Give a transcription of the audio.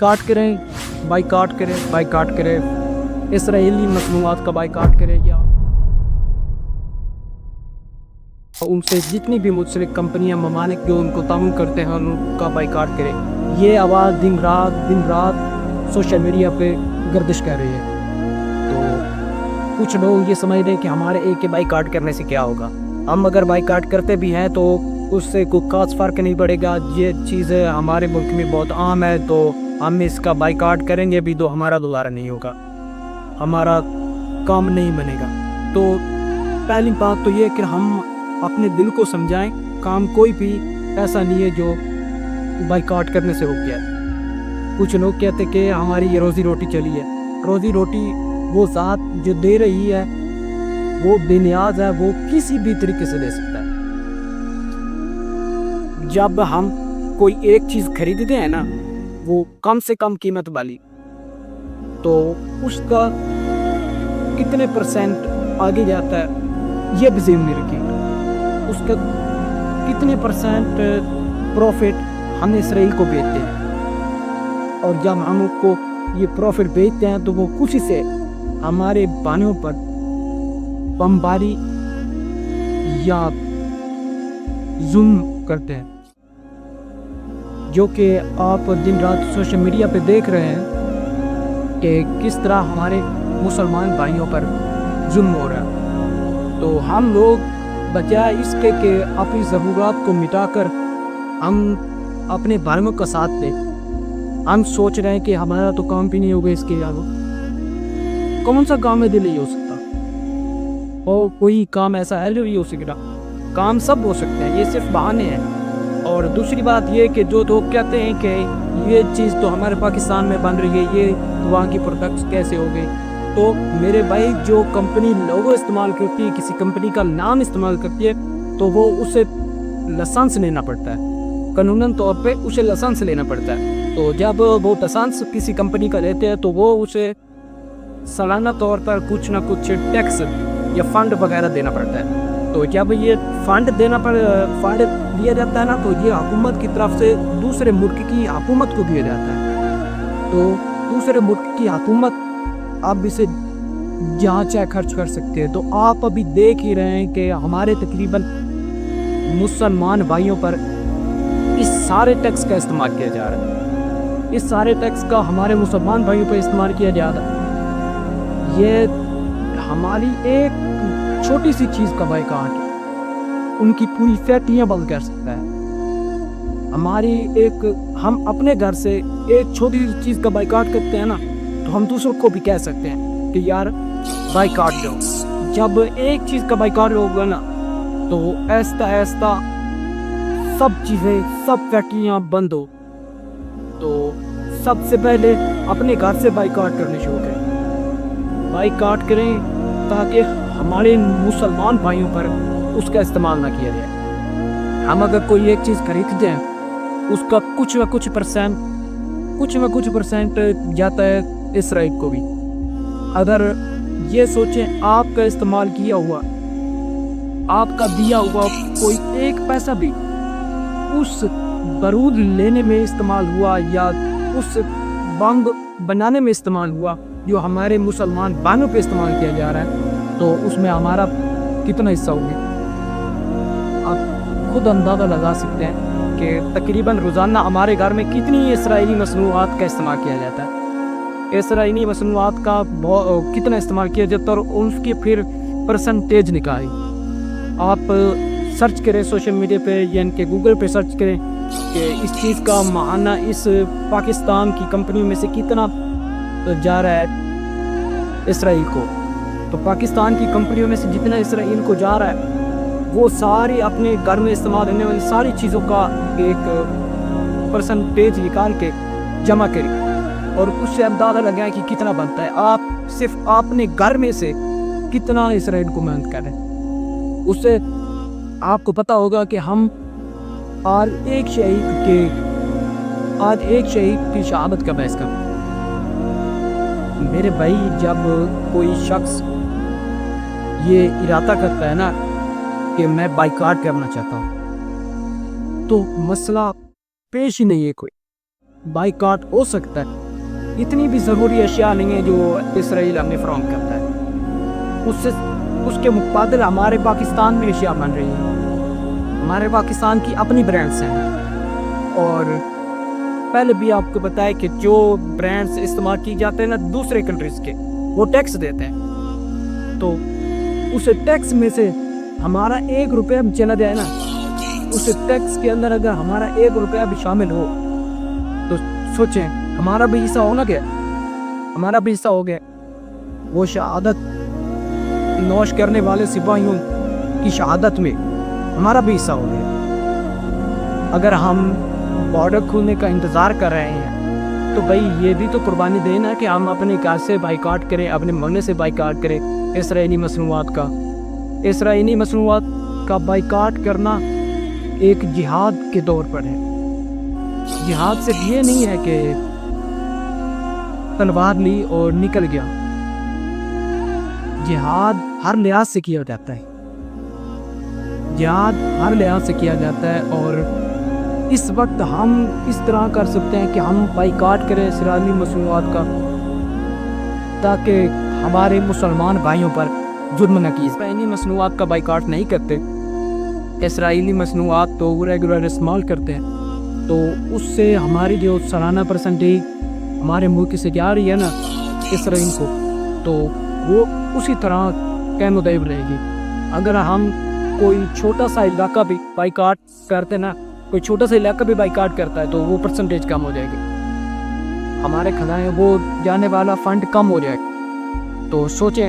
Boycott करें, boycott करें, boycott करें, इसराइली मसनूआत का बाइकाट करें या उनसे जितनी भी मुंसलिक कंपनियां ममालिक जो उनको ताउन करते हैं उनका बाइकाट करें। ये आवाज़ दिन रात सोशल मीडिया पे गर्दिश कर रही है। तो कुछ लोग ये समझ रहे हैं कि हमारे एक के बाइकाट करने से क्या होगा। हम अगर बाइकाट करते भी हैं तो उससे कोई खास फ़र्क नहीं पड़ेगा। ये चीज़ें हमारे मुल्क में बहुत आम है, तो हम इसका बाइकाट करेंगे भी तो हमारा दोबारा नहीं होगा, हमारा काम नहीं बनेगा। तो पहली बात तो ये कि हम अपने दिल को समझाएं, काम कोई भी ऐसा नहीं है जो बाइकाट करने से रुक गया। कुछ लोग कहते कि हमारी ये रोज़ी रोटी चली है। रोज़ी रोटी वो ज़ात जो दे रही है वो बेनियाज है, वो किसी भी तरीके से दे सकता है। जब हम कोई एक चीज़ खरीदते हैं ना, वो कम से कम कीमत वाली, तो उसका कितने परसेंट आगे जाता है ये भी ज़हन में रखिए। उसका कितने परसेंट प्रॉफिट हम इसराइल को बेचते हैं, और जब हम उसको ये प्रॉफिट बेचते हैं तो वो कुछ से हमारे बानों पर बमबारी या जुल्म करते हैं, जो कि आप दिन रात सोशल मीडिया पे देख रहे हैं कि किस तरह हमारे मुसलमान भाइयों पर जुल्म हो रहा है। तो हम लोग बजाय इसके कि अपनी ज़रूरत को मिटाकर हम अपने भाइयों का साथ दें, हम सोच रहे हैं कि हमारा तो काम भी नहीं होगा इसके अलावा। कौन सा काम है दिल नहीं हो सकता, और कोई काम ऐसा है जो नहीं हो सकता? काम सब हो सकते हैं, ये सिर्फ बहाने हैं। और दूसरी बात ये कि जो लोग कहते हैं कि ये चीज़ तो हमारे पाकिस्तान में बन रही है, ये वहाँ की प्रोडक्ट्स कैसे हो गई। तो मेरे भाई, जो कंपनी लोगो इस्तेमाल करती है, किसी कंपनी का नाम इस्तेमाल करती है, तो वो उसे लाइसेंस लेना पड़ता है, कानूनन तौर पे उसे लाइसेंस लेना पड़ता है। तो जब वो लाइसेंस किसी कंपनी का लेते हैं तो वो उसे सालाना तौर पर कुछ ना कुछ टैक्स या फंड वगैरह देना पड़ता है। तो जब ये फंड दिया जाता है ना, तो ये हुकूमत की तरफ से दूसरे मुल्क की हुकूमत को दिया जाता है। तो दूसरे मुल्क की हुकूमत आप इसे जहाँ चाहे खर्च कर सकते हैं। तो आप अभी देख ही रहे हैं कि हमारे तकरीबन मुसलमान भाइयों पर इस सारे टैक्स का इस्तेमाल किया जा रहा है। इस सारे टैक्स का हमारे मुसलमान भाइयों पर इस्तेमाल किया जा रहा है। ये हमारी एक छोटी सी चीज़ का बाइकाट उनकी पूरी फैक्ट्रियाँ बंद कर सकता है। हम अपने घर से एक छोटी सी चीज़ का बाइकाट करते हैं ना, तो हम दूसरों को भी कह सकते हैं कि यार बाइकाट दो। जब एक चीज़ का बाइकाट होगा ना, तो ऐसा ऐसा सब चीज़ें, सब फैक्ट्रियाँ बंद हो। तो सबसे पहले अपने घर से बाइकाट करने शुरू करें, बाइकाट करें, ताकि हमारे मुसलमान भाइयों पर उसका इस्तेमाल ना किया जाए। हम अगर कोई एक चीज़ खरीदते हैं, उसका कुछ न कुछ परसेंट जाता है इसराइल को भी। अगर ये सोचें, आपका इस्तेमाल किया हुआ, आपका दिया हुआ कोई एक पैसा भी उस बारूद लेने में इस्तेमाल हुआ या उस बम बनाने में इस्तेमाल हुआ जो हमारे मुसलमान बानों पे इस्तेमाल किया जा रहा है, तो उसमें हमारा कितना हिस्सा होगा। आप खुद अंदाज़ा लगा सकते हैं कि तकरीबन रोज़ाना हमारे घर में कितनी इसराइली मसनूआत का इस्तेमाल किया जाता है। इसराइली मसनूआत का कितना इस्तेमाल किया जाता है और उसकी फिर परसेंटेज निकाली। आप सर्च करें सोशल मीडिया पे या इनके गूगल पे सर्च करें कि इस चीज़ का माहाना इस पाकिस्तान की कंपनियों में से कितना जा रहा है इसराइल को। तो पाकिस्तान की कंपनियों में से जितना इसराइल को जा रहा है, वो सारी अपने घर में इस्तेमाल होने वाली सारी चीज़ों का एक परसेंटेज निकाल के जमा करें और उससे अंदाज़ा लगाएं कि कितना बनता है। आप सिर्फ अपने घर में से कितना इसराइल को मेहनत कर रहे हैं, उससे आपको पता होगा कि हम आज एक शहीद की शहादत का बहस कर। मेरे भाई, जब कोई शख्स ये इरादा करता है ना कि मैं बाइकाट करना चाहता हूँ, तो मसला पेश ही नहीं है कोई। बाइकाट हो सकता है। इतनी भी ज़रूरी अशिया नहीं है जो इसराइल हमें फराहम करता है, उसके मुकाबले हमारे पाकिस्तान में अशिया बन रही हैं। हमारे पाकिस्तान की अपनी ब्रांड्स हैं, और पहले भी आपको बताया कि जो ब्रांड्स इस्तेमाल की जाते हैं ना दूसरे कंट्रीज़ के, वो टैक्स देते हैं। तो उस टैक्स में से हमारा 1 रुपया भी चला जाए ना, उस टैक्स के अंदर अगर हमारा 1 रुपया भी शामिल हो तो सोचें हमारा भी हिस्सा होना क्या, हमारा भी हिस्सा हो गया। वो शहादत नौश करने वाले सिपाहियों की शहादत में हमारा भी हिस्सा हो गया। अगर हम बॉर्डर खुलने का इंतज़ार कर रहे हैं तो भाई ये भी तो कुर्बानी देना कि हम अपने घर से बाइकाट करें, अपने मोहल्ले से बाइकाट करें इसराइली मसनूआत का। इसराइली मसनूआत का बाइकाट करना एक जिहाद के तौर पर है। जिहाद सिर्फ ये नहीं है कि तलवार ली और निकल गया, जिहाद हर लिहाज से किया जाता है, जिहाद हर लिहाज से किया जाता है। और इस वक्त हम इस तरह कर सकते हैं कि हम बाइकाट करें इसराइली मसनूआत का, ताकि हमारे मुसलमान भाइयों पर जुर्म न की। इसराइली मसनूआत का बाइकाट नहीं करते, इसराइली मसनूआत तो रेगुलर इस्तेमाल करते हैं, तो उससे हमारी जो सालाना परसेंटेज हमारे मुल्क से जा रही है ना इसराइल को, तो वो उसी तरह कैमोदैब रहेगी। अगर हम कोई छोटा सा इलाका भी बाइकाट करते ना, कोई छोटा सा इलाका भी बाइकाट करता है तो वो परसेंटेज कम हो जाएगी, हमारे खजाने वो जाने वाला फ़ंड कम हो जाएगा। तो सोचें